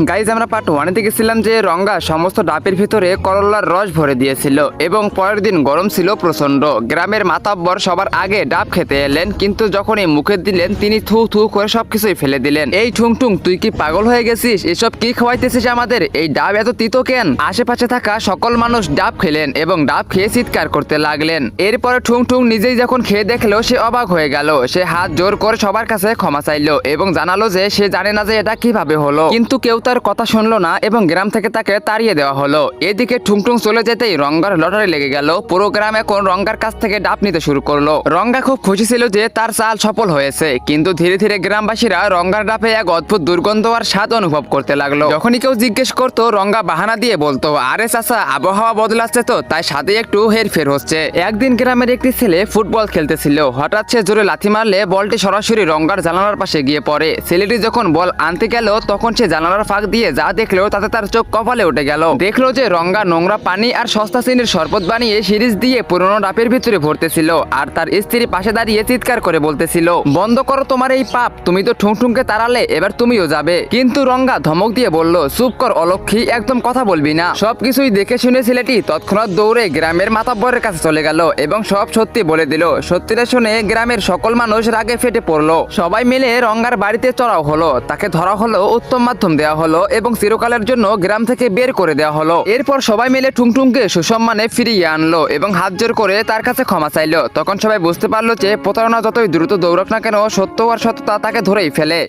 Guys আমরা part ওয়ানে দেখেছিলাম যে রঙ্গা সমস্ত ডাবের ভিতরে করল্লার রস ভরে দিয়েছিল এবং পরের দিন গরম ছিল প্রচন্ড। গ্রামের মাতাব্বর সবার আগে ডাব খেতে এলেন, কিন্তু যখনই মুখে দিলেন তিনি থু থু করে সবকিছুই ফেলে দিলেন। এই ঠুং ঠুং, তুই কি পাগল হয়ে গেছিস? এসব কি খাওয়াইতেছিস আমাদের? এই ডাব এত তিতো কেন? আশেপাশে থাকা সকল মানুষ ডাব খেলেন এবং ডাব খেয়ে চিৎকার করতে লাগলেন। এরপরে ঠুং ঠুং নিজেই যখন খেয়ে দেখলো সে অবাক হয়ে গেল। সে হাত জোর করে সবার কাছে ক্ষমা চাইলো এবং জানালো যে সে জানে না যে এটা কিভাবে হলো, কিন্তু কেউ তার কথা শুনলো না এবং গ্রাম থেকে তাকে তাড়িয়ে দেওয়া হলো। এদিকে ঠুংঠুং চলে যেতেই রঙ্গার লটারি লেগে গেল। পুরো গ্রাম এখন রঙ্গার কাছ থেকে ডাব নিতে শুরু করলো। রঙ্গা খুব খুশি ছিল যে তার চাল সফল হয়েছে, কিন্তু ধীরে ধীরে গ্রামবাসীরা রঙ্গার ডাবে এক অদ্ভুত দুর্গন্ধ আর স্বাদ অনুভব করতে লাগলো। যখনই কেউ জিজ্ঞেস করতো রঙ্গা বাহানা দিয়ে বলতো, আরে চাচা, আবহাওয়া বদলাচ্ছে তো তাই স্বাদে একটু হেরফের হচ্ছে। একদিন গ্রামের একটি ছেলে ফুটবল খেলতেছিল, হঠাৎ সে জোরে লাথি মারলে বলটি সরাসরি রঙ্গার জানালার পাশে গিয়ে পড়ে। ছেলেটি যখন বল আনতে গেল তখন সে জানালার ফাঁক দিয়ে যা দেখলো তাতে তার চোখ কপালে উঠে গেল। দেখলো যে রঙ্গা নোংরা পানি আর সস্তা চিনির শরবত বানিয়ে সিরিজ দিয়ে পুরনো ডাবের ভিতরে ভরতেছিল, আর তার স্ত্রী পাশে দাঁড়িয়ে চিৎকার করে বলতেছিল, বন্ধ করো তোমার এই পাপ, তুমি তো ঠুংঠুংকে তাড়ালে, এবার তুমিও যাবে। কিন্তু রঙ্গা ধমক দিয়ে বলল, চুপ কর অলক্ষী, একদম কথা বলবি না। সবকিছুই দেখে শুনে ছেলেটি তৎক্ষণাৎ দৌড়ে গ্রামের মাতাব্বরের কাছে চলে গেল এবং সব সত্যি বলে দিল। সত্যিটা শুনে গ্রামের সকল মানুষ রাগে ফেটে পড়লো। সবাই মিলে রঙ্গার বাড়িতে চড়াও হলো, তাকে ধরা হলো, উত্তম মাধ্যম দেওয়া হলো এবং চিরকালের জন্য গ্রাম থেকে বের করে দেওয়া হলো। এরপর সবাই মিলে ঠুংঠুংকে সুসম্মানে ফিরিয়ে আনলো এবং হাত জোর করে তার কাছে ক্ষমা চাইলো। তখন সবাই বুঝতে পারলো যে প্রতারণা যতই দ্রুত দৌড়ক না কেন, সত্য আর সততা তাকে ধরেই ফেলে।